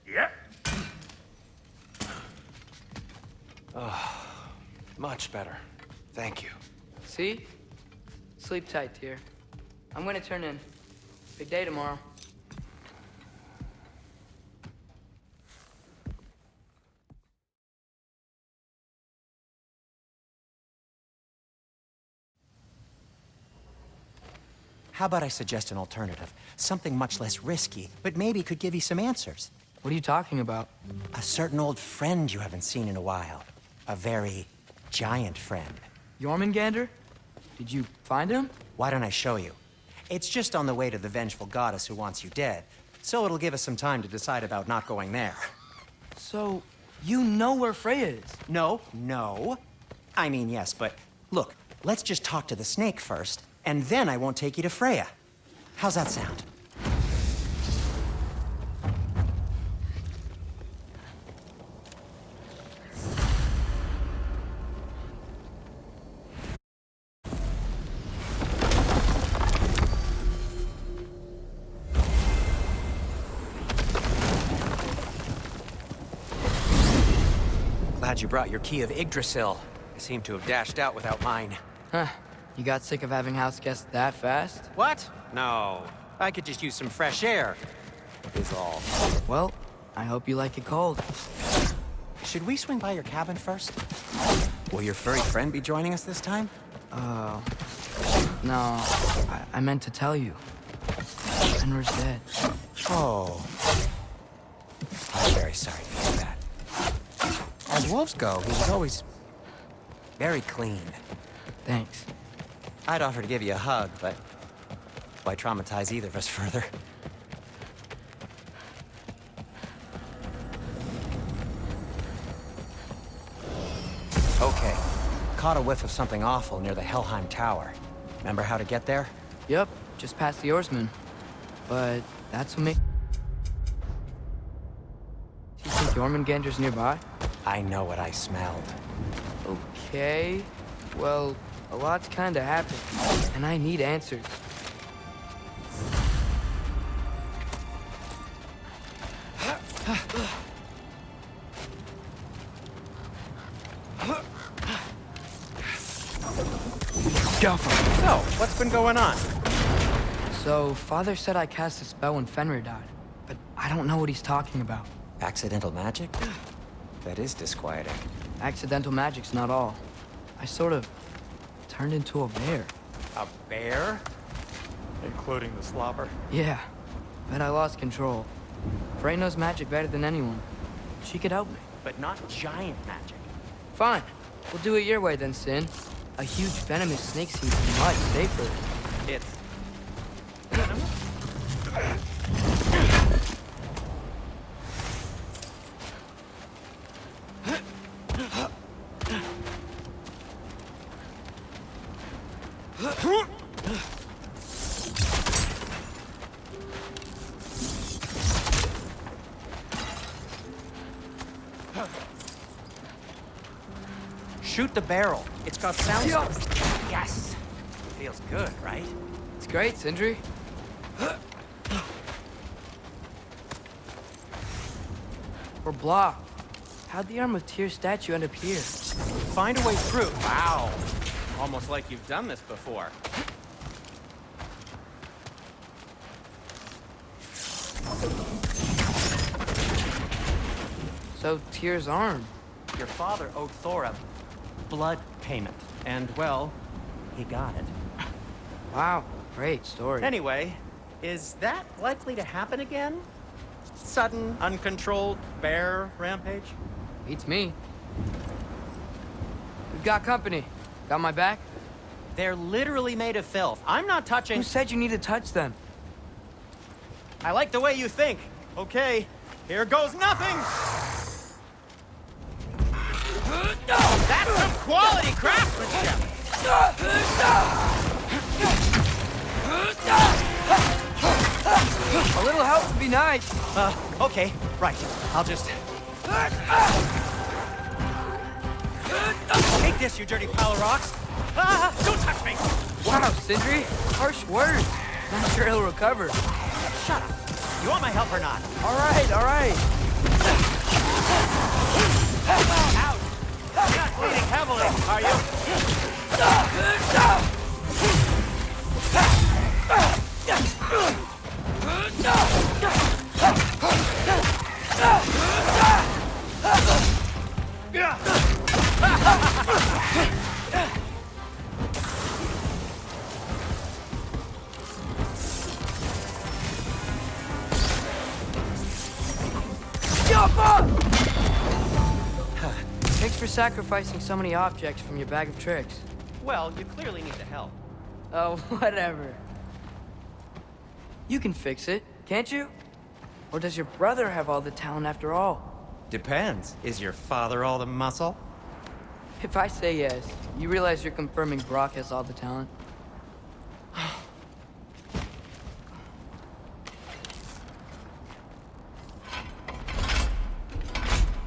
Yeah. Much better. Thank you. See? Sleep tight, dear. I'm gonna turn in. Big day tomorrow. How about I suggest an alternative? Something much less risky, but maybe could give you some answers. What are you talking about? A certain old friend you haven't seen in a while. A very giant friend. Jormungandr? Did you find him? Why don't I show you? It's just on the way to the vengeful goddess who wants you dead, so it'll give us some time to decide about not going there. So, you know where Freya is? No. I mean, yes, but look, let's just talk to the snake first, and then I won't take you to Freya. How's that sound? Glad you brought your key of Yggdrasil. I seem to have dashed out without mine. Huh. You got sick of having house guests that fast? What? No. I could just use some fresh air, is all. Well, I hope you like it cold. Should we swing by your cabin first? Will your furry friend be joining us this time? No. I meant to tell you. Fenrir's dead. Oh. I'm very sorry to hear that. As wolves go, he was always very clean. Thanks. I'd offer to give you a hug, but why traumatize either of us further? Okay. Caught a whiff of something awful near the Helheim Tower. Remember how to get there? Yep, just past the oarsman. But that's what makes... Do you think Jormungandr's nearby? I know what I smelled. Okay. Well, a lot's kinda happened, and I need answers. Go for it. So, what's been going on? So, Father said I cast a spell when Fenrir died, but I don't know what he's talking about. Accidental magic? That is disquieting. Accidental magic's not all. I sort of turned into a bear. A bear? Including the slobber. Yeah, but I lost control. Frey knows magic better than anyone. She could help me. But not giant magic. Fine. We'll do it your way then, Sin. A huge venomous snake seems much safer. It's... venom? Shoot the barrel. It's got sound. Yes. Feels good, right? It's great, Sindri. We're blocked. How'd the Arm of Tyr statue end up here? Find a way through. Wow. Almost like you've done this before. So, Tyr's arm. Your father owed Thor a blood payment. And, well, he got it. Wow, great story. Anyway, is that likely to happen again? Sudden, uncontrolled bear rampage? Beats me. We've got company. Got my back? They're literally made of filth. I'm not touching... Who said you need to touch them? I like the way you think. Okay, here goes nothing! That's some quality craftsmanship! A little help would be nice. Okay, right. I'll just... Take this, you dirty pile of rocks! Ah, don't touch me! Wow, Sindri. Harsh words. Not sure he'll recover. Shut up. You want my help or not? All right. Ouch! You're not bleeding heavily, are you? Thanks for sacrificing so many objects from your bag of tricks. Well, you clearly need the help. Oh, whatever. You can fix it, can't you? Or does your brother have all the talent after all? Depends. Is your father all the muscle? If I say yes, you realize you're confirming Brock has all the talent?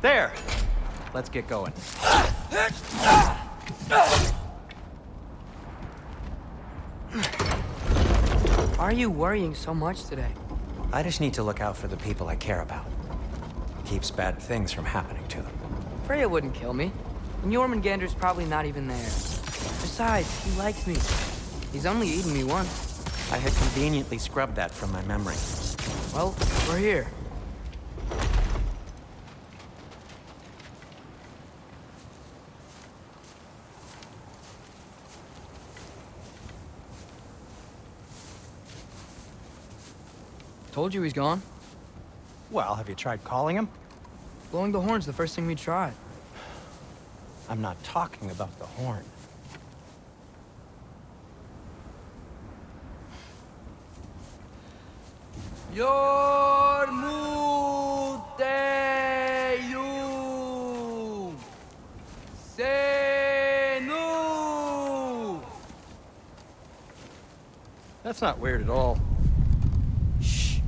There! Let's get going. Why are you worrying so much today? I just need to look out for the people I care about. Keeps bad things from happening to them. Freya wouldn't kill me. And Jormungandr's probably not even there. Besides, he likes me. He's only eaten me once. I had conveniently scrubbed that from my memory. Well, we're here. Told you he's gone. Well, have you tried calling him? Blowing the horn's the first thing we tried. I'm not talking about the horn. Yormuteyum Senu. That's not weird at all. Shh.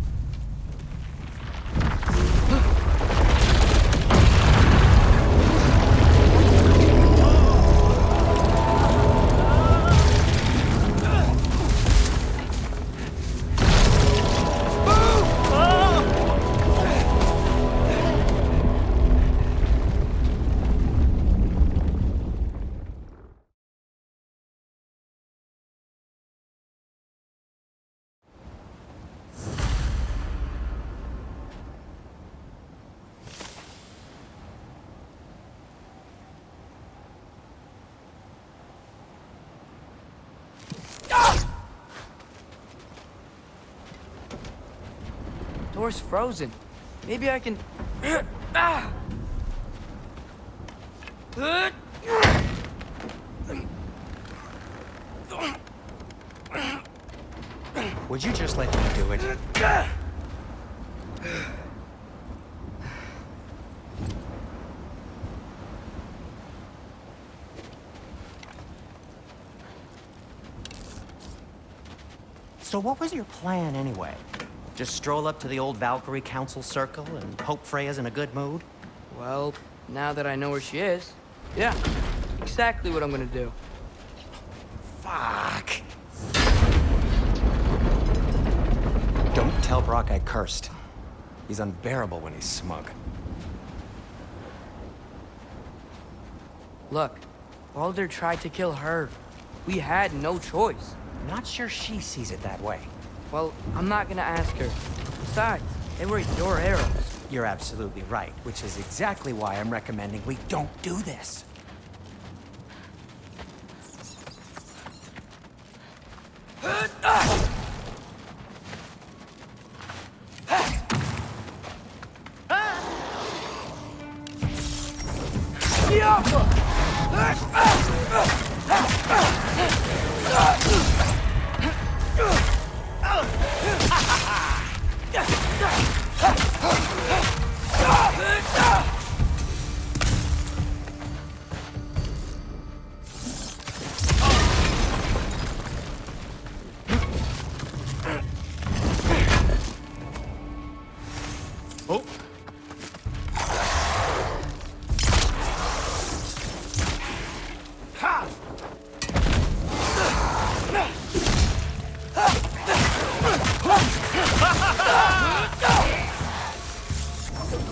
Door's frozen. Maybe I can... Ah! Would you just let me do it? So what was your plan anyway? Just stroll up to the old Valkyrie Council circle and hope Freya's in a good mood? Well, now that I know where she is, yeah, exactly what I'm gonna do. Fuck! Don't tell Brock I cursed. He's unbearable when he's smug. Look, Baldur tried to kill her. We had no choice. Not sure she sees it that way. Well, I'm not gonna ask her. Besides, they were your arrows. You're absolutely right, which is exactly why I'm recommending we don't do this.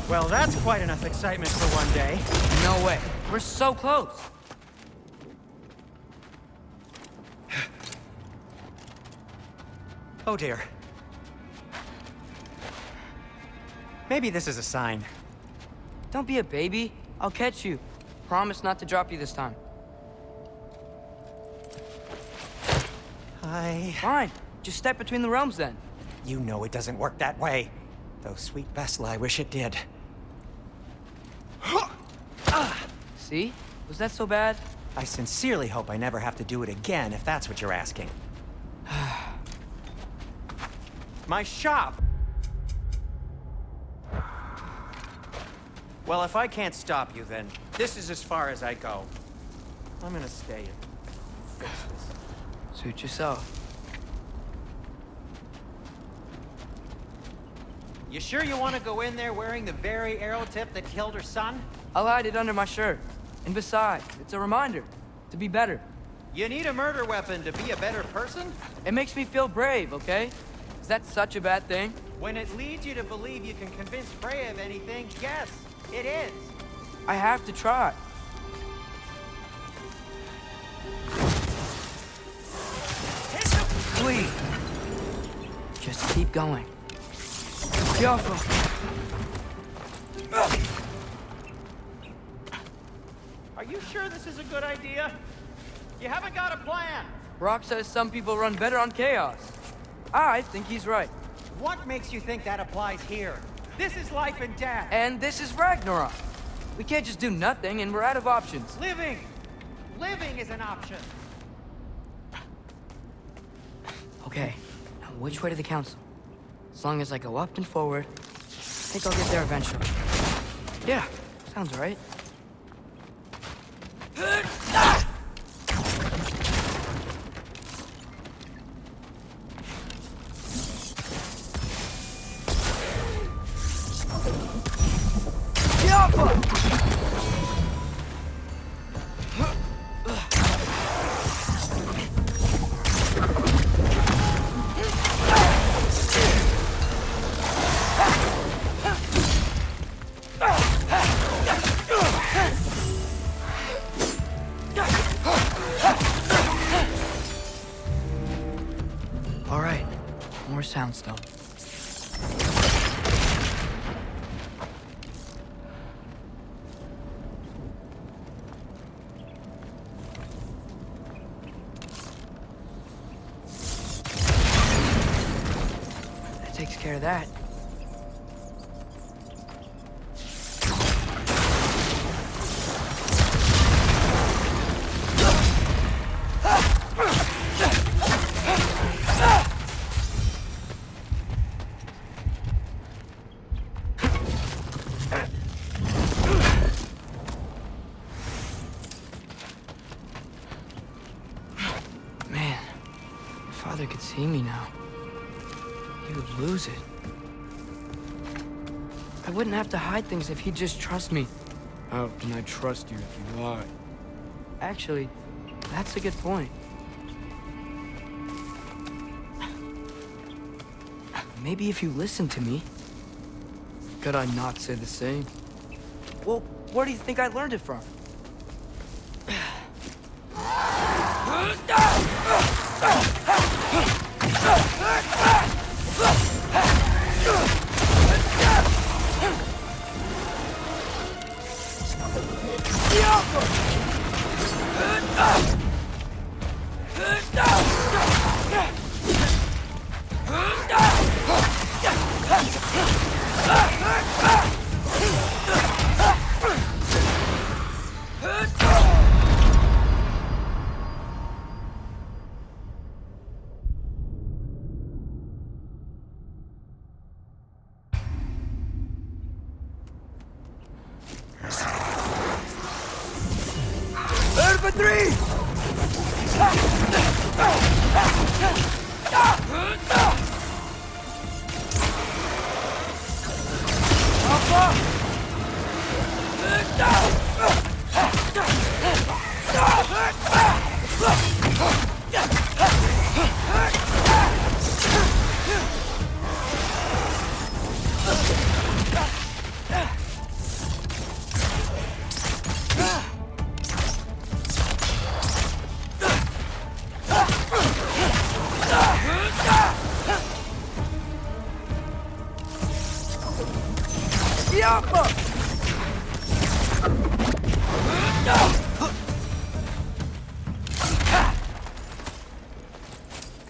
Well, that's quite enough excitement for one day. No way. We're so close. Oh dear. Maybe this is a sign. Don't be a baby. I'll catch you. Promise not to drop you this time. Fine. Just step between the realms then. You know it doesn't work that way. Though, sweet Bessel, I wish it did. See? Was that so bad? I sincerely hope I never have to do it again, if that's what you're asking. My shop! Well, if I can't stop you, then this is as far as I go. I'm gonna stay and fix this. Suit yourself. You sure you want to go in there wearing the very arrow tip that killed her son? I'll hide it under my shirt. And besides, it's a reminder to be better. You need a murder weapon to be a better person? It makes me feel brave, okay? Is that such a bad thing? When it leads you to believe you can convince Freya of anything, yes, it is. I have to try. Please. Just keep going. Careful. Are you sure this is a good idea? You haven't got a plan. Brock says some people run better on chaos. I think he's right. What makes you think that applies here? This is life and death. And this is Ragnarok. We can't just do nothing, and we're out of options. Living! Living is an option. Okay, now which way to the council? As long as I go up and forward, I think I'll get there eventually. Yeah, sounds right. All right, more soundstone. That takes care of that. Man, if Father could see me now, he would lose it. I wouldn't have to hide things if he'd just trust me. How can I trust you if you lie? Actually, that's a good point. Maybe if you listen to me. Could I not say the same? Well, where do you think I learned it from?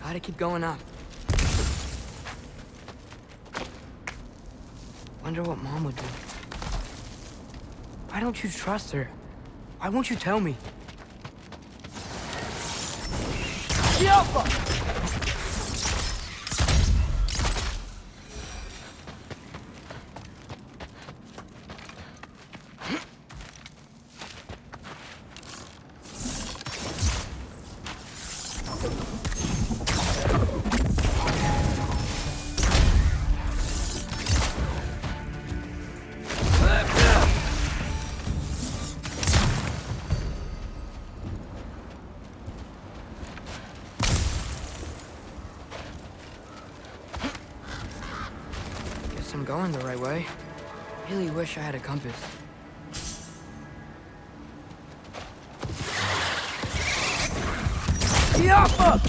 Gotta keep going up. Wonder what Mom would do. Why don't you trust her? Why won't you tell me? Guess I'm going the right way. Really wish I had a compass. Yappa!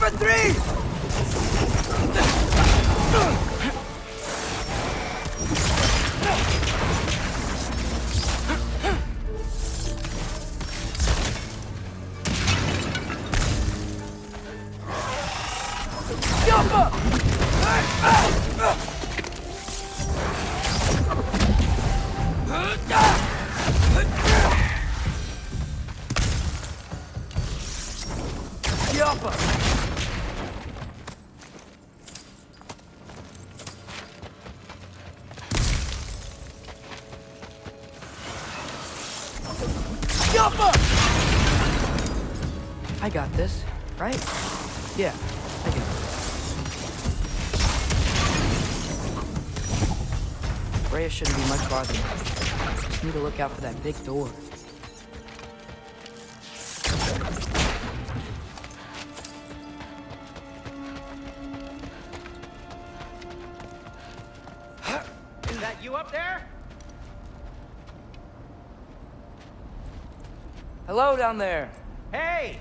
Number 3! I got this, right? Yeah, I got this. Freya shouldn't be much farther. Just need to look out for that big door. Is that you up there? Hello down there. Hey!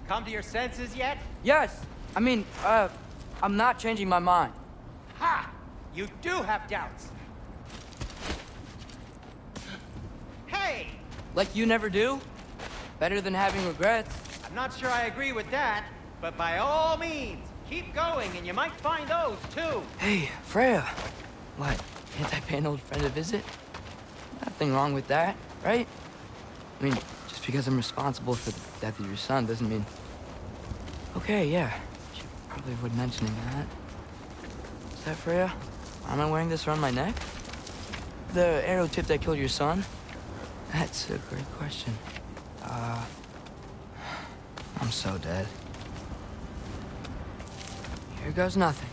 Come to your senses yet? Yes, I mean, I'm not changing my mind. Ha! You do have doubts. Hey! Like you never do? Better than having regrets. I'm not sure I agree with that, but by all means, keep going and you might find those too. Hey, Freya. What, can't I pay an old friend a visit? Nothing wrong with that, right? I mean, just because I'm responsible for the death of your son doesn't mean... Okay, yeah. Should probably avoid mentioning that. Is that Freya? Why am I wearing this around my neck? The arrow tip that killed your son? That's a great question. I'm so dead. Here goes nothing.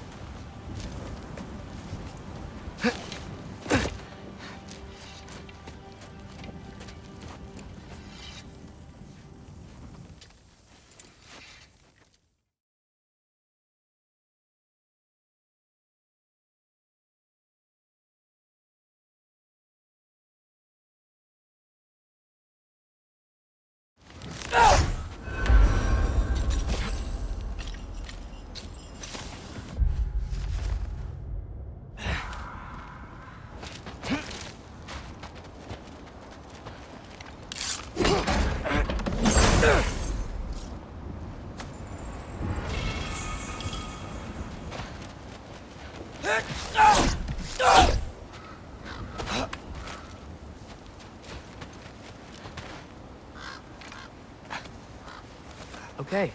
Okay,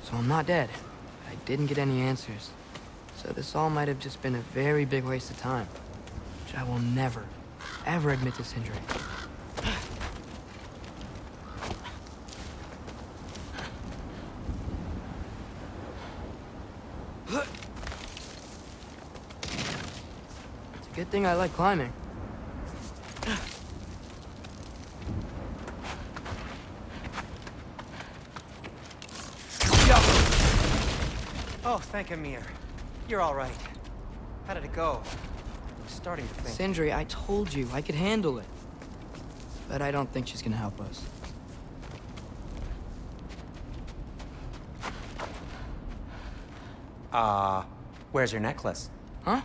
so I'm not dead. I didn't get any answers. So this all might have just been a very big waste of time, which I will never, ever admit to Sindri. Good thing I like climbing. Oh, thank Amir. You're all right. How did it go? I was starting to think. Sindri, I told you I could handle it. But I don't think she's gonna help us. Where's your necklace? Huh?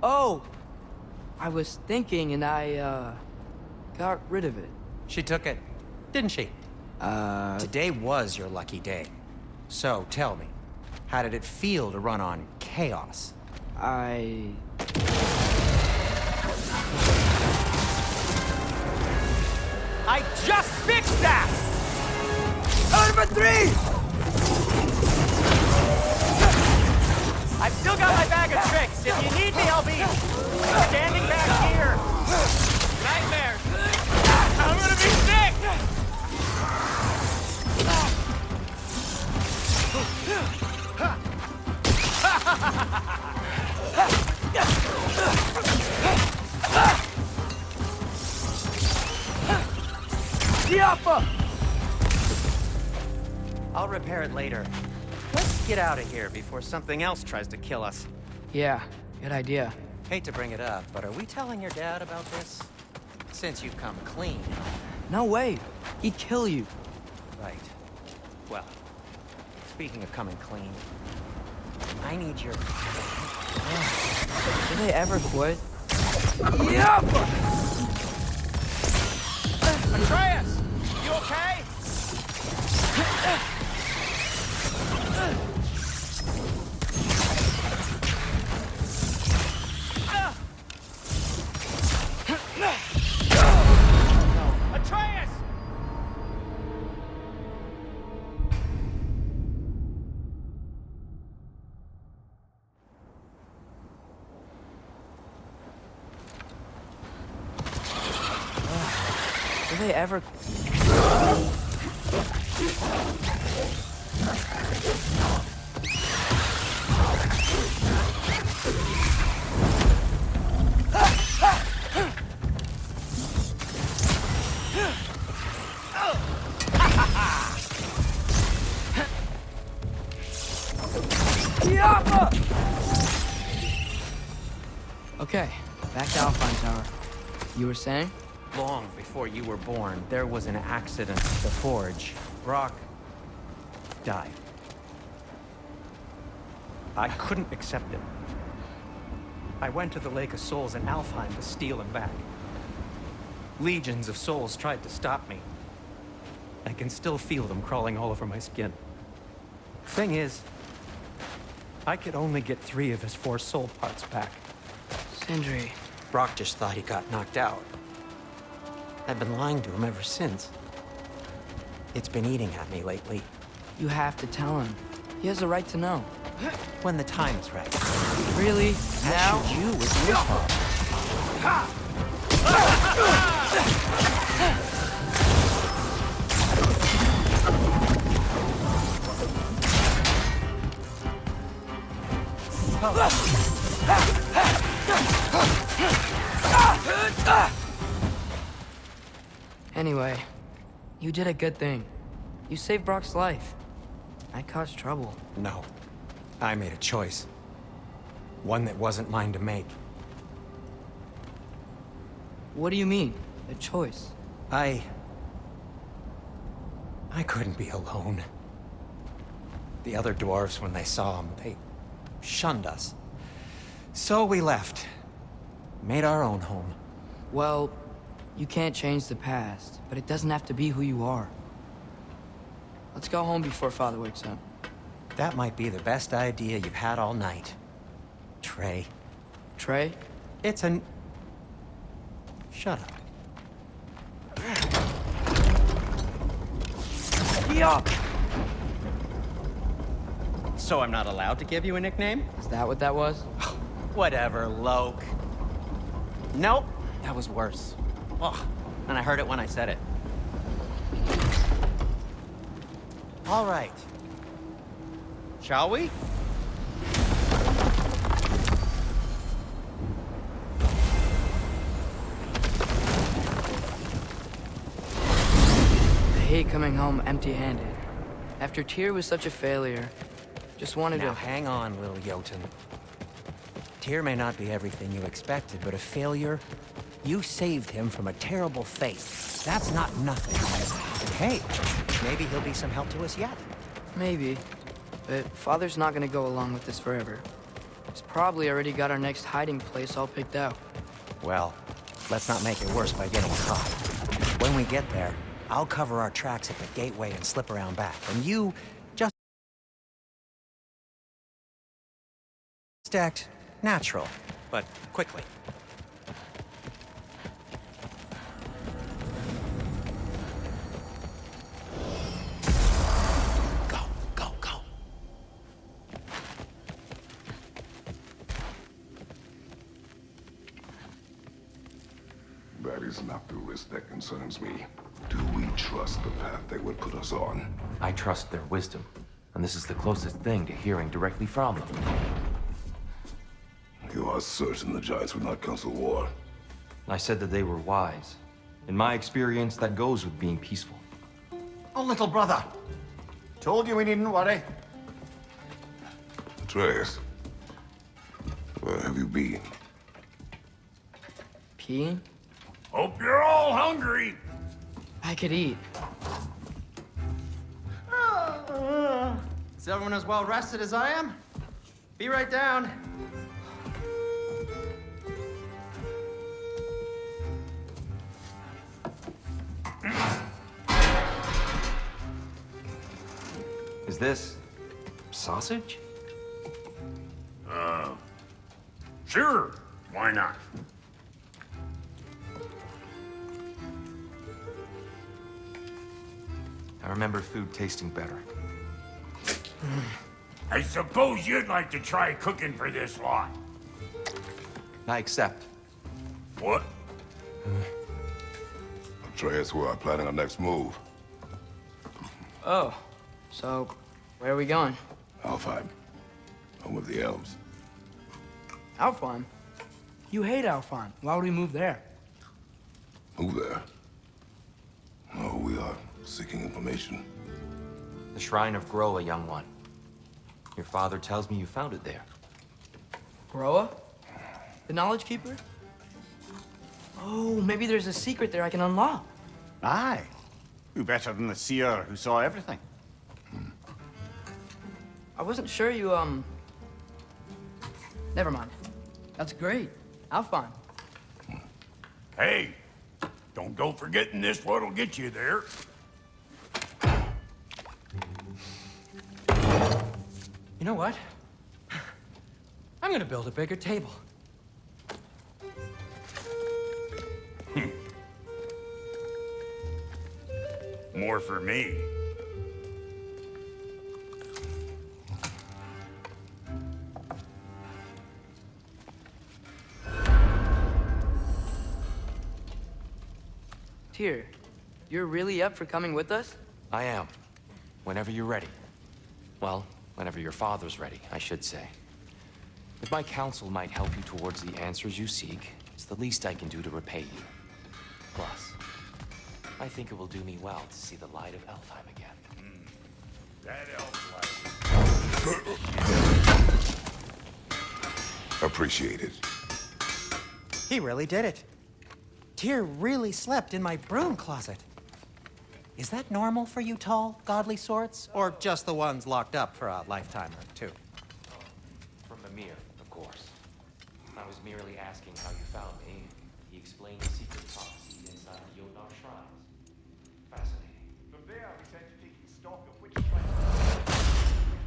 Oh! I was thinking and I, got rid of it. She took it, didn't she? Today was your lucky day. So, tell me, how did it feel to run on chaos? I just fixed that! Number 3! I've still got my bag of tricks. If you need me, I'll be standing back here. Nightmares. I'm gonna be sick! I'll repair it later. Let's get out of here before something else tries to kill us. Yeah, good idea. Hate to bring it up, but are we telling your dad about this? Since you've come clean. No way. He'd kill you. Right. Well, speaking of coming clean, I need your... Did they ever quit? Atreus! You okay? Atreus! Did they ever... Okay, back to Alpine Tower. You were saying? Long before you were born, there was an accident at the forge. Brock died. I couldn't accept it. I went to the Lake of Souls in Alfheim to steal him back. Legions of souls tried to stop me. I can still feel them crawling all over my skin. Thing is, I could only get 3 of his 4 soul parts back. Sindri. Brock just thought he got knocked out. I've been lying to him ever since. It's been eating at me lately. You have to tell him. He has a right to know. When the time is right. Really? Now? As should you with your father. Anyway, you did a good thing. You saved Brock's life. I caused trouble. No. I made a choice. One that wasn't mine to make. What do you mean? A choice? I couldn't be alone. The other dwarves, when they saw him, they shunned us. So we left. Made our own home. Well, you can't change the past, but it doesn't have to be who you are. Let's go home before Father wakes up. That might be the best idea you've had all night. Trey. Trey? It's an... Shut up. So I'm not allowed to give you a nickname? Is that what that was? Whatever, Loke. Nope, that was worse. Ugh, and I heard it when I said it. All right. Shall we? home empty-handed. After Tyr was such a failure, just wanted Now to... hang on, little Jotun. Tyr may not be everything you expected, but a failure? You saved him from a terrible fate. That's not nothing. And hey, maybe he'll be some help to us yet. Maybe. But Father's not gonna go along with this forever. He's probably already got our next hiding place all picked out. Well, let's not make it worse by getting caught. When we get there, I'll cover our tracks at the gateway and slip around back. And you just act natural, but quickly. Go, go, go. That is not the risk that concerns me. Do we trust the path they would put us on? I trust their wisdom, and this is the closest thing to hearing directly from them. You are certain the Giants would not counsel war? I said that they were wise. In my experience, that goes with being peaceful. Oh, little brother. Told you we needn't worry. Atreus, where have you been? Peeing? Hope you're all hungry. I could eat. Is everyone as well rested as I am? Be right down. Is this sausage? Sure, why not? I remember food tasting better. I suppose you'd like to try cooking for this lot. I accept. What? Atreus, we are planning our next move. Oh, so where are we going? Alfheim, home of the elves. Alfheim? You hate Alfheim. Why would we move there? Move there? No, we are seeking information. The Shrine of Groa, young one. Your father tells me you found it there. Groa? The Knowledge Keeper? Oh, maybe there's a secret there I can unlock. Aye. Who better than the seer who saw everything? I wasn't sure you, Never mind. That's great. Alfheim. Hey, don't go forgetting this what'll get you there. You know what? I'm gonna build a bigger table. More for me. Tyr, you're really up for coming with us? I am. Whenever you're ready. Well, whenever your father's ready, I should say. If my counsel might help you towards the answers you seek, it's the least I can do to repay you. Plus, I think it will do me well to see the light of Elfheim again. That elf light. Appreciate it. He really did it. Tyr really slept in my broom closet. Is that normal for you tall, godly sorts? Or just the ones locked up for a lifetime or two? From Mimir, of course. I was merely asking how you found me. He explained the secret prophecy inside the Jotnar shrines. Fascinating. From there, we set to taking stock of which which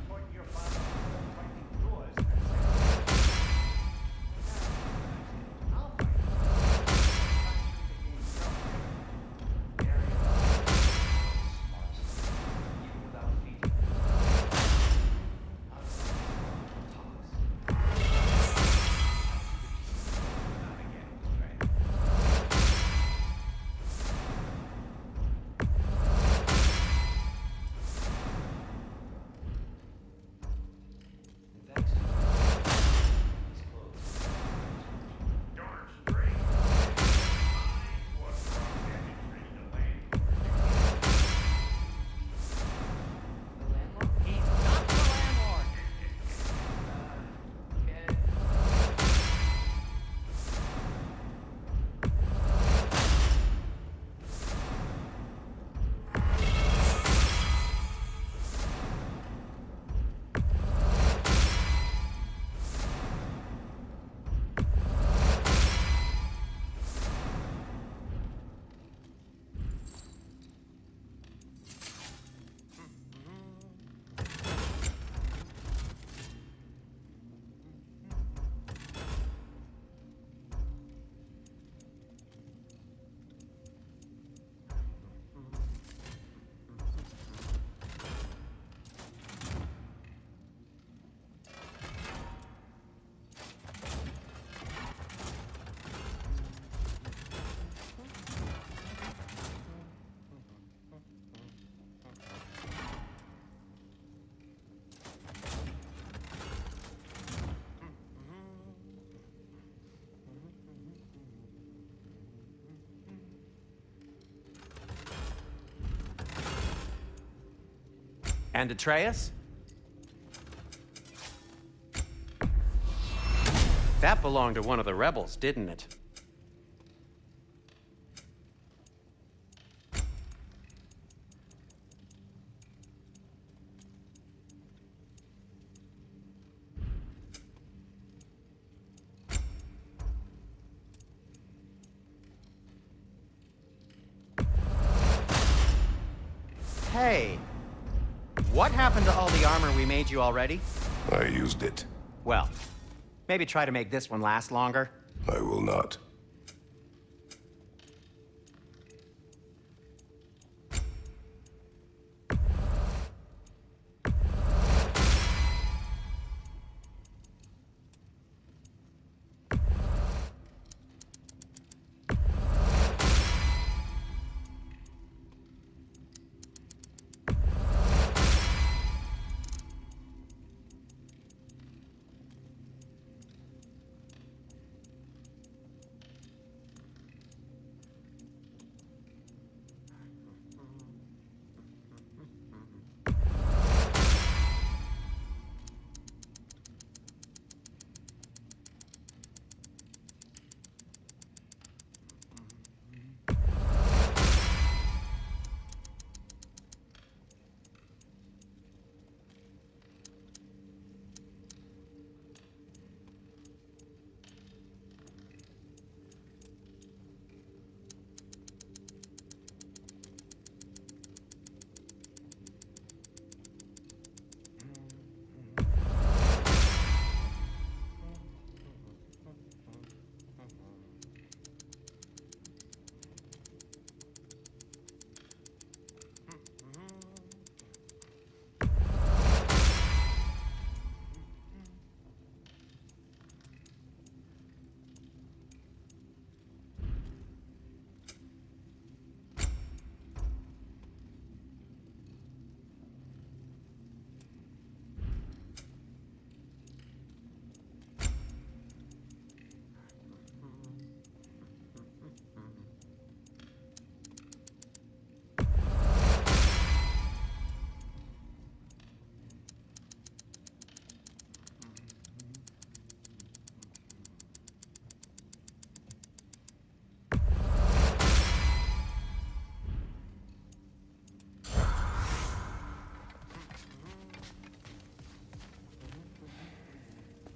point your father finding doors and And Atreus? That belonged to one of the rebels, didn't it? Hey, what happened to all the armor we made you already? I used it. Well, maybe try to make this one last longer. I will not.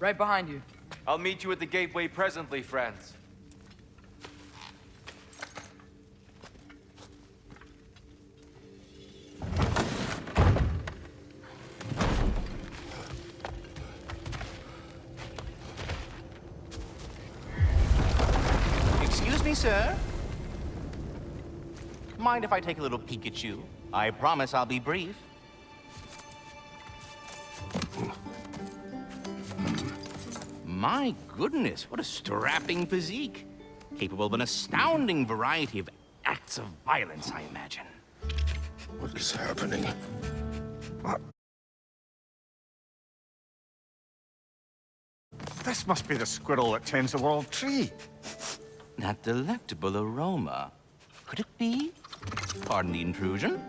Right behind you. I'll meet you at the gateway presently, friends. Excuse me, sir? Mind if I take a little peek at you? I promise I'll be brief. My goodness, what a strapping physique. Capable of an astounding variety of acts of violence, I imagine. What is happening? This must be the squirrel that tends the world tree. That delectable aroma. Could it be? Pardon the intrusion.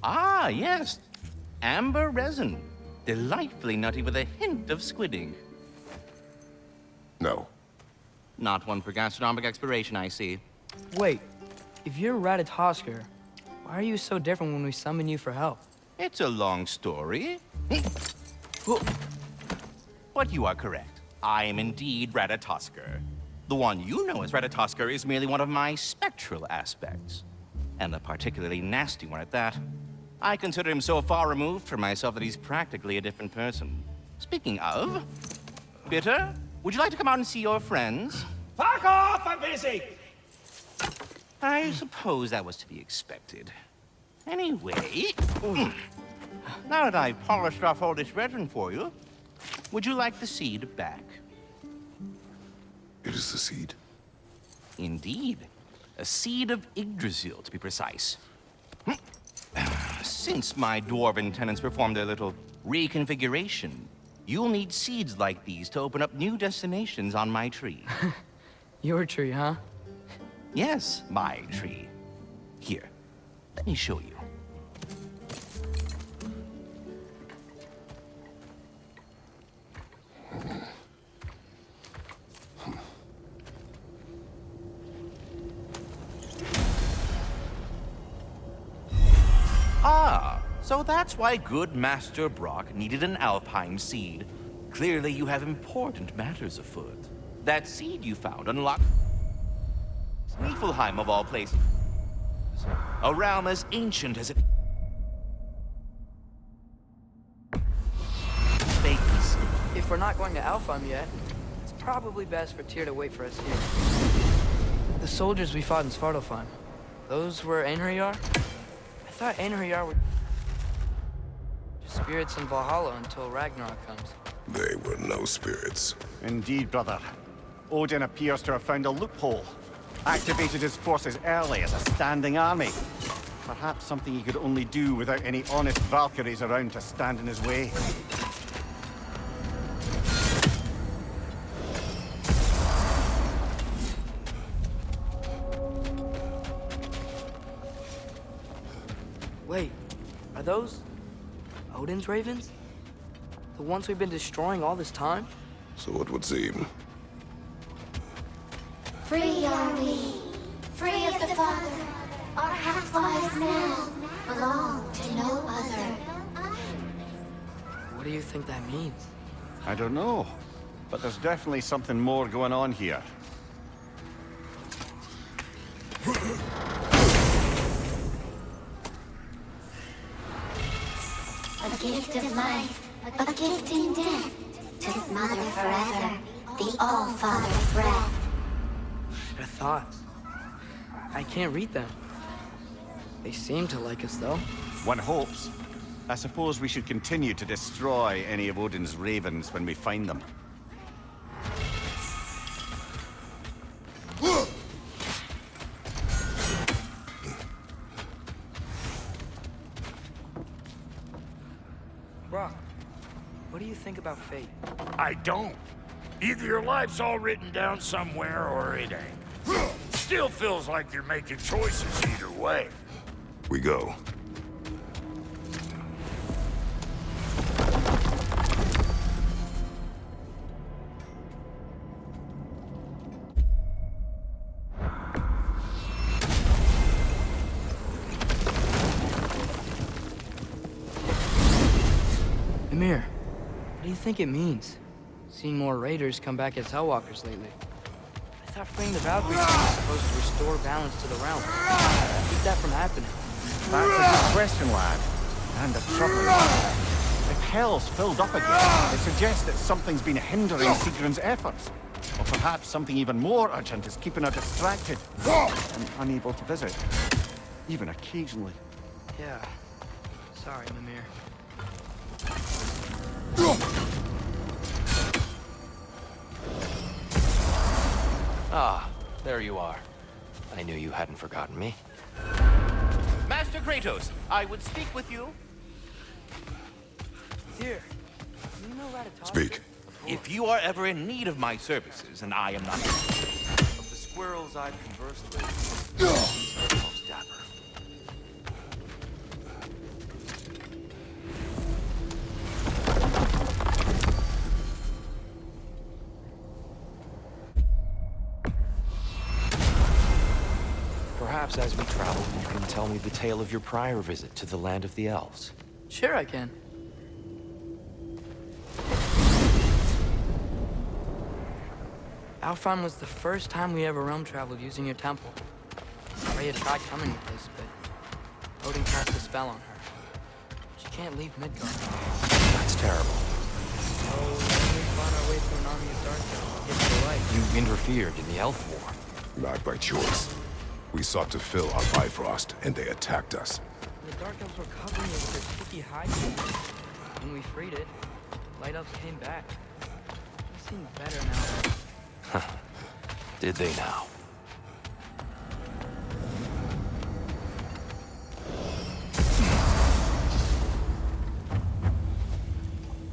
Ah, yes. Amber resin. Delightfully nutty with a hint of squid ink. No. Not one for gastronomic exploration, I see. Wait, if you're Ratatosker, why are you so different when we summon you for help? It's a long story. But you are correct. I am indeed Ratatosker. The one you know as Ratatosker is merely one of my spectral aspects. And a particularly nasty one at that. I consider him so far removed from myself that he's practically a different person. Speaking of, Bitter, would you like to come out and see your friends? Fuck off! I'm busy! I suppose that was to be expected. Anyway, now that I've polished off all this resin for you, would you like the seed back? It is the seed. Indeed. A seed of Yggdrasil, to be precise. Since my dwarven tenants performed a little reconfiguration, you'll need seeds like these to open up new destinations on my tree. Your tree, huh? Yes, my tree. Here, let me show you. Ah, so that's why good Master Brock needed an Alpine seed. Clearly you have important matters afoot. That seed you found unlocked Niflheim of all places. A realm as ancient as it... If we're not going to Alfheim yet, it's probably best for Tyr to wait for us here. The soldiers we fought in Svartalfheim, those were Einherjar? I thought Einherjar were just spirits in Valhalla until Ragnarok comes. They were no spirits. Indeed, brother. Odin appears to have found a loophole. Activated his forces early as a standing army. Perhaps something he could only do without any honest Valkyries around to stand in his way. Wait, are those Odin's ravens? The ones we've been destroying all this time? So it would seem. Free are we, free of the Father. Our half-lives now belong to no other. What do you think that means? I don't know, but there's definitely something more going on here. A gift of life, a gift in death, to smother forever the All-Father's breath. Their thoughts. I can't read them. They seem to like us, though. One hopes. I suppose we should continue to destroy any of Odin's ravens when we find them. Brock, what do you think about fate? I don't. Either your life's all written down somewhere or it ain't. Still feels like you're making choices either way. We go. Ymir, what do you think it means? Seeing more raiders come back as Hellwalkers lately. I thought freeing the Valkyries was supposed to restore balance to the realm. Keep that from happening. That's a good question, lad. And a troubling one. If Hell's filled up again, it suggests that something's been hindering Sigrun's efforts. Or perhaps something even more urgent is keeping her distracted and unable to visit. Even occasionally. Yeah. Sorry, Mimir. Ah, there you are. I knew you hadn't forgotten me. Master Kratos, I would speak with you. Here, do you know Ratatouille? Speak. If you are ever in need of my services, and I am not... Of the squirrels I've conversed with, he's the most dapper. Perhaps as we travel, you can tell me the tale of your prior visit to the land of the elves. Sure I can. Alfheim was the first time we ever realm traveled using your temple. Freya tried coming with us, but Odin cast a spell on her. She can't leave Midgard. That's terrible. So then we fought our way through an army of dark elves to get to the light. You interfered in the elf war. Not by choice. We sought to fill our Bifrost, and they attacked us. The dark elves were covering it with their sticky hide. When we freed it, light elves came back. They seem better now. Did they now?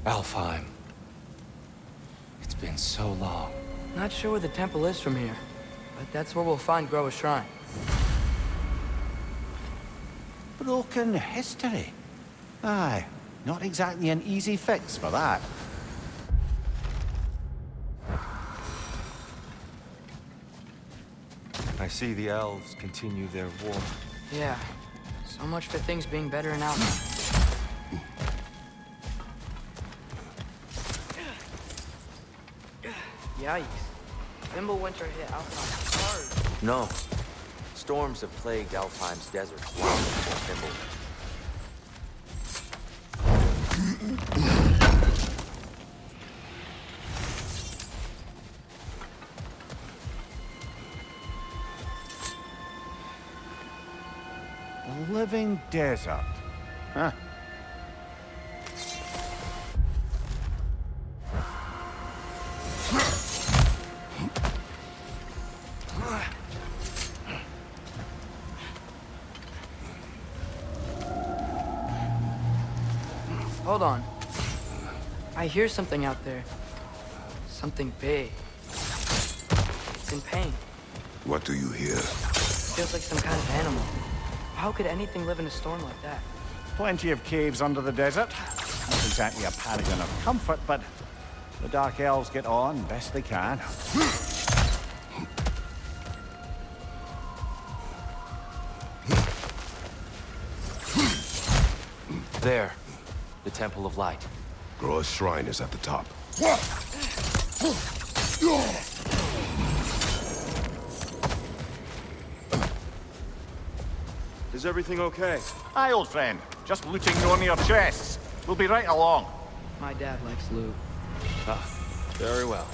Alfheim. It's been so long. Not sure where the temple is from here, but that's where we'll find Groa's shrine. What do you think? Alfheim. It's been so long. Not sure where the temple is from here, but that's where we'll find Groa's shrine. Not sure where the temple is from here, but that's where we'll find Groa's shrine. Not sure where the temple is from here, but that's where we'll find Groa's shrine. Not sure where the temple is from here, Broken history. Aye, not exactly an easy fix for that. I see the elves continue their war. Yeah. So much for things being better in Alpha. Yikes. Winter hit Alpha hard. No. Storms have plagued Alfheim's desert long before Thimble. A living desert. Huh. Hold on. I hear something out there. Something big. It's in pain. What do you hear? Feels like some kind of animal. How could anything live in a storm like that? Plenty of caves under the desert. Not exactly a paragon of comfort, but the Dark Elves get on best they can. There. The Temple of Light. Groa's shrine is at the top. Is everything okay? Aye, old friend. Just looting one of your chests. We'll be right along. My dad likes loot. Ah, very well.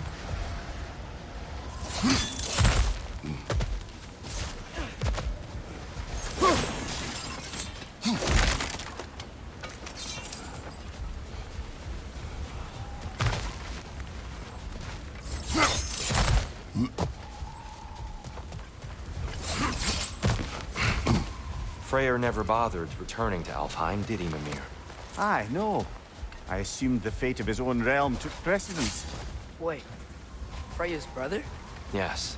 Freyr never bothered returning to Alfheim, did he, Mimir? Aye, no. I assumed the fate of his own realm took precedence. Wait. Freya's brother? Yes.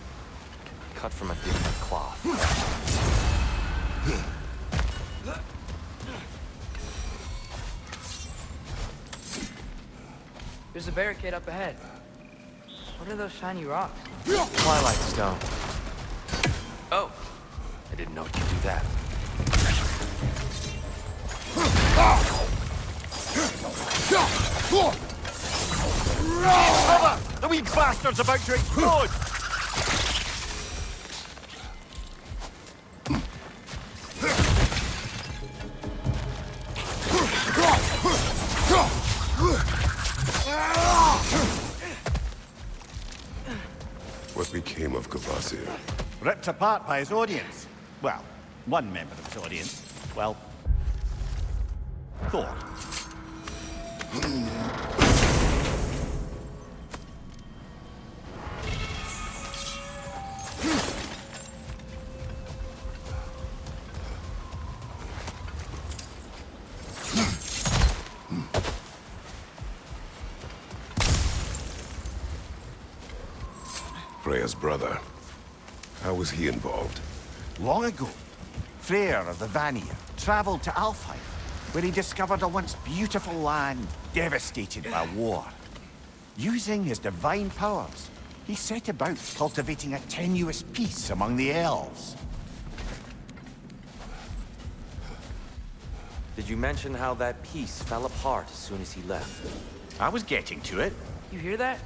Cut from a different cloth. There's a barricade up ahead. What are those shiny rocks? Twilight Stone. Oh. I didn't know you could do that. Cover! The wee bastard's about to explode! What became of Kvasir? Ripped apart by his audience. Well, one member of his audience. Well, Thor. Freya's brother. How was he involved? Long ago, Freyr of the Vanir traveled to Alfheim, where he discovered a once beautiful land devastated by war. Using his divine powers, he set about cultivating a tenuous peace among the elves. Did you mention how that piece fell apart as soon as he left? I was getting to it. You hear that?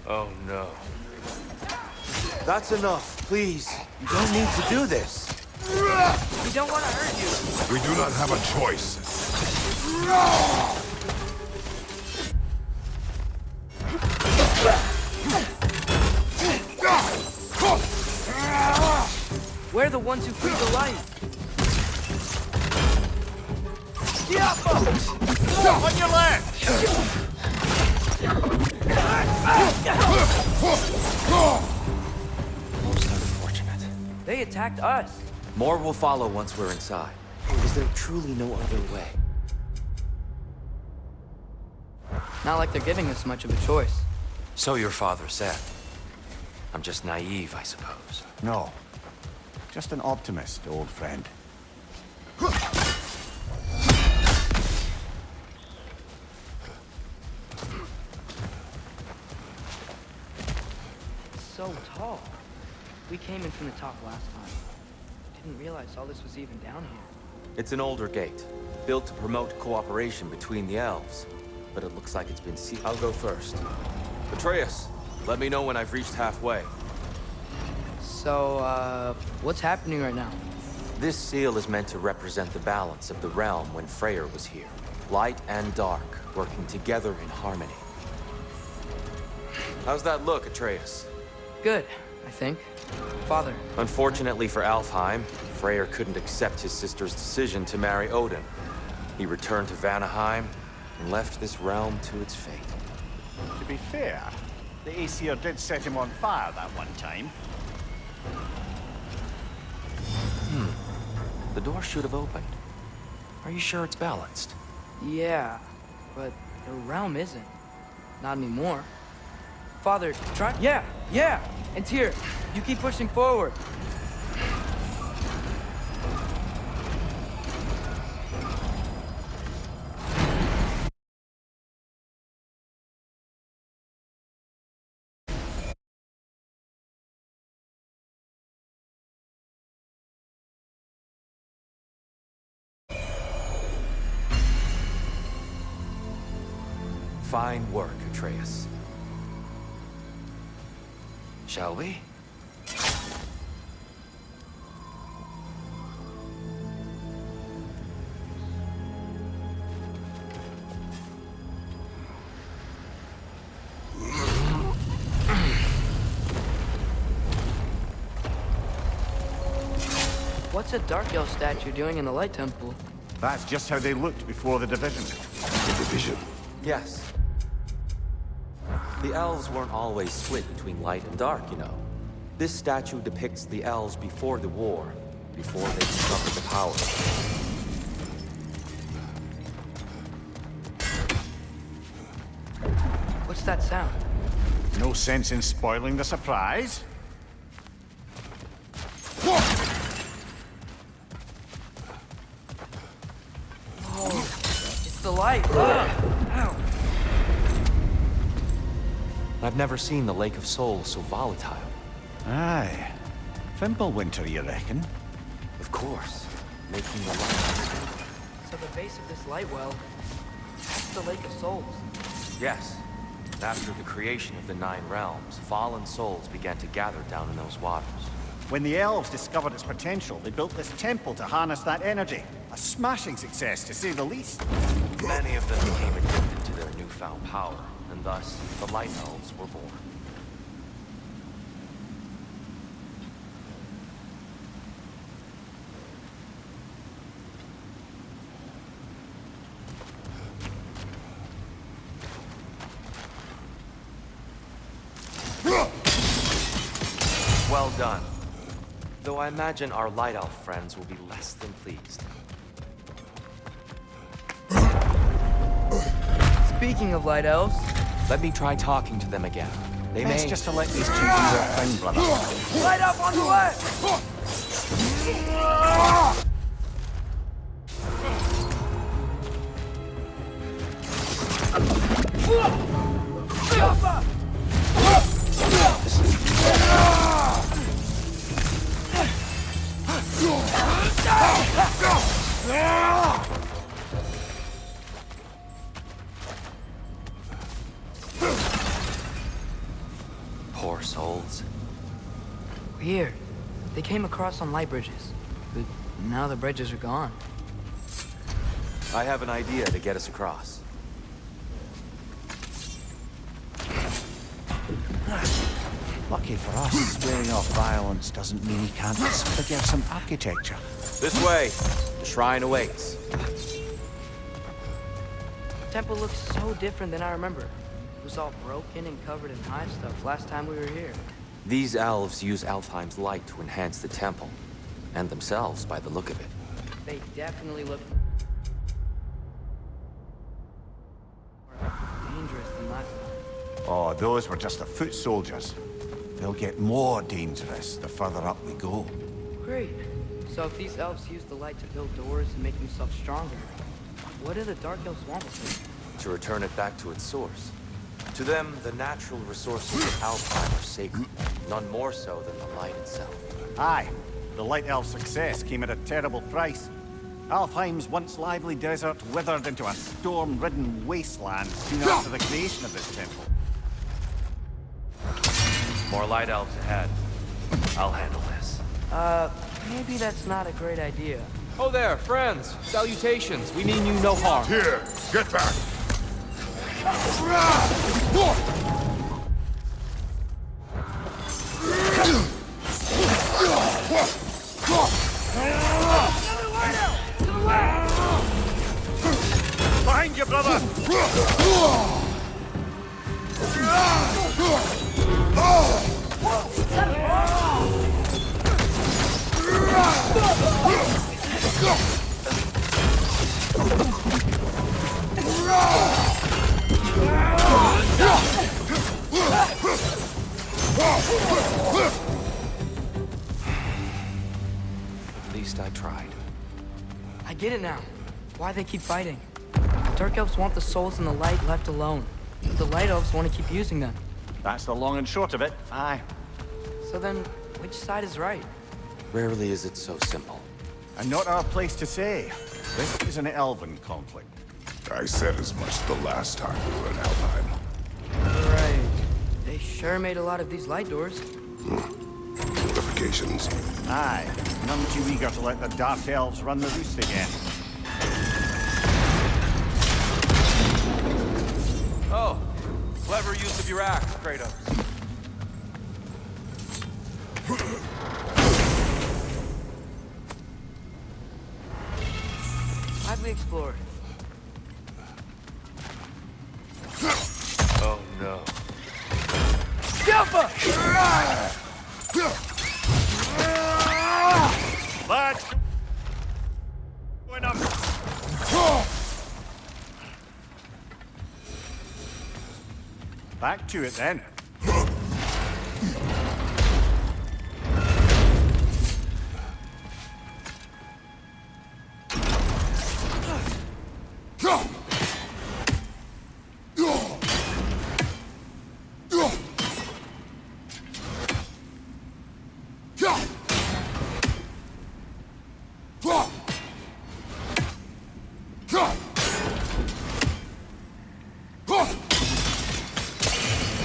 Oh, no. That's enough, please. You don't need to do this. We don't want to hurt you. We do not have a choice. We're the ones who freed the light. On your left! Most unfortunate. They attacked us. More will follow once we're inside. Is there truly no other way? Not like they're giving us much of a choice. So your father said. I'm just naive, I suppose. No. Just an optimist, old friend. so tall. We came in from the top last time. Didn't realize all this was even down here. It's an older gate, built to promote cooperation between the elves. But it looks like it's been sealed. I'll go first. Atreus, let me know when I've reached halfway. So, what's happening right now? This seal is meant to represent the balance of the realm when Freyr was here. Light and dark, working together in harmony. How's that look, Atreus? Good, I think. Father. Unfortunately for Alfheim, Freyr couldn't accept his sister's decision to marry Odin. He returned to Vanaheim and left this realm to its fate. To be fair, the Aesir did set him on fire that one time. The door should have opened. Are you sure it's balanced? Yeah, but the realm isn't. Not anymore. Father, try... Yeah! And Tyr, you keep pushing forward. Fine work, Atreus. Shall we? What's a Dark Elf statue doing in the Light Temple? That's just how they looked before the division. The division. Yes. The elves weren't always split between light and dark, you know. This statue depicts the elves before the war, before they discovered the power. What's that sound? No sense in spoiling the surprise. It's the light! Ow! I've never seen the Lake of Souls so volatile. Aye. Fimbulwinter, you reckon? Of course. Making the light. So the base of this light well, that's the Lake of Souls. Yes. After the creation of the Nine Realms, fallen souls began to gather down in those waters. When the elves discovered its potential, they built this temple to harness that energy. A smashing success, to say the least. Many of them became addicted to their newfound power, and thus, the Light Elves were born. Well done. Though I imagine our Light Elf friends will be less than pleased. Speaking of Light Elves... Let me try talking to them again. They Best may... just to let these two do their thing, brother. Light up on the way! Poor souls. Weird. They came across on light bridges, but now the bridges are gone. I have an idea to get us across. Lucky for us, swearing off violence doesn't mean he can't forget some architecture. This way. The shrine awaits. The temple looks so different than I remember. It was all broken and covered in high stuff last time we were here. These elves use Alfheim's light to enhance the temple, and themselves by the look of it. They definitely look more dangerous than last time. Oh, those were just the foot soldiers. They'll get more dangerous the further up we go. Great. So if these elves use the light to build doors and make themselves stronger, what do the Dark Elves want with it? To return it back to its source. To them, the natural resources of Alfheim are sacred, none more so than the light itself. Aye. The Light Elf's success came at a terrible price. Alfheim's once lively desert withered into a storm-ridden wasteland soon after the creation of this temple. More light elves ahead. I'll handle this. Maybe that's not a great idea. Oh there, friends. Salutations. We mean you no harm. Here, get back. Behind you, brother! At least I tried. I get it now. Why they keep fighting. Dark elves want the souls in the light left alone. The light elves want to keep using them. That's the long and short of it, aye. So then, which side is right? Rarely is it so simple. And not our place to say. This is an elven conflict. I said as much the last time we were in Alfheim. Right. They sure made a lot of these light doors. Fortifications. Aye. None too eager to let the Dark Elves run the roost again. Oh, clever use of your axe, Kratos. Widely explored. Oh no. Lads! Going up! Back to it then.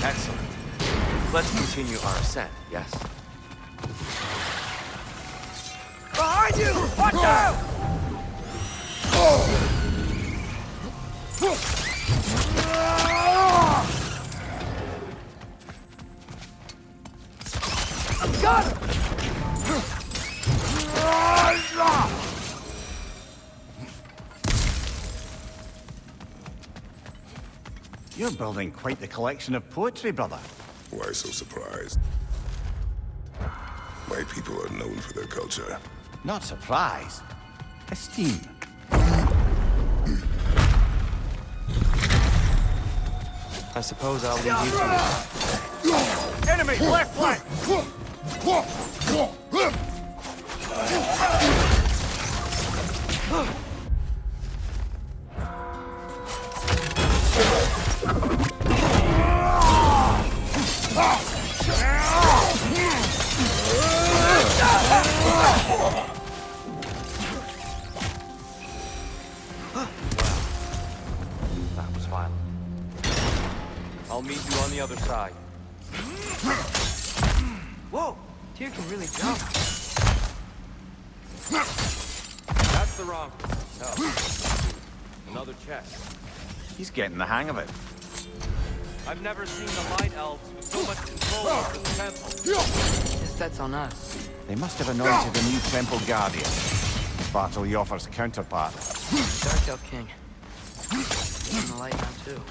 Excellent. Let's continue our ascent, yes? Behind you! Watch out! Got him! You're building quite the collection of poetry, brother. Why so surprised? My people are known for their culture. Not surprise. Esteem. I suppose I'll leave you to it. Enemy, left flank! That was violent. I'll meet you on the other side. Whoa! Tyr can really jump. That's the wrong. No. Another chest. He's getting the hang of it. I've never seen the Light Elves with so much control over the temple. Guess that's on us. They must have anointed a new temple guardian. Bartle Yoffer's counterpart. Dark Elf King. He's in the light now, too.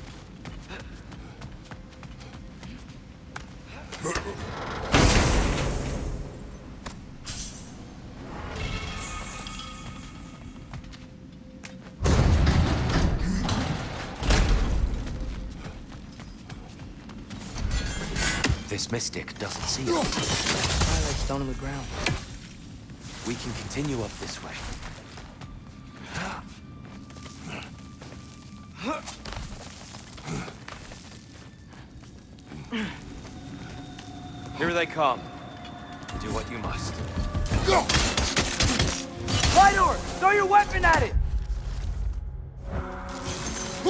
This mystic doesn't see Twilight us. stone on the ground. We can continue up this way. Here they come. Do what you must. Rydor! Throw your weapon at it! I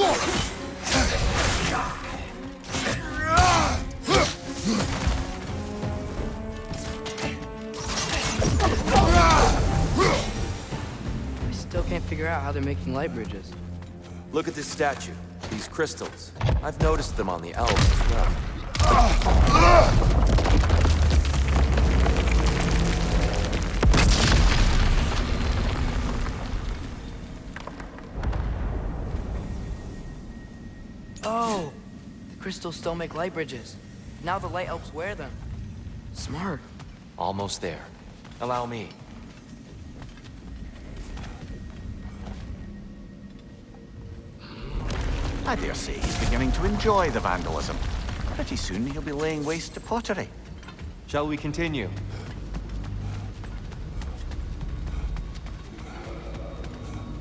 still can't figure out how they're making light bridges. Look at this statue. These crystals. I've noticed them on the elves as well. Oh! The crystals still make light bridges. Now the light elves wear them. Smart. Almost there. Allow me. I dare say he's beginning to enjoy the vandalism. Pretty soon he'll be laying waste to pottery. Shall we continue?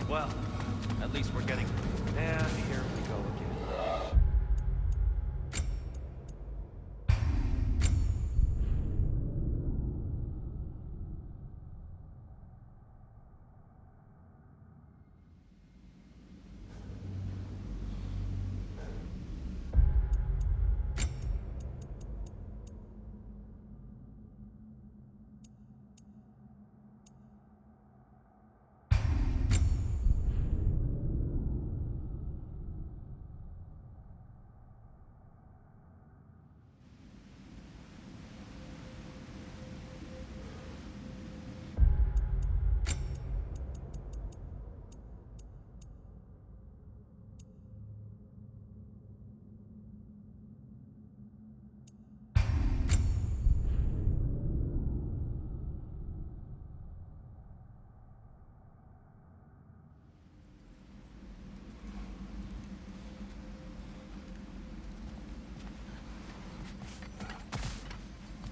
Well, at least we're getting... And here we go again.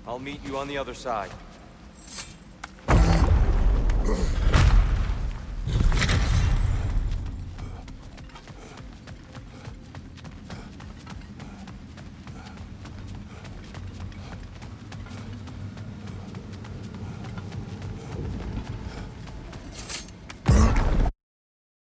I'll meet you on the other side.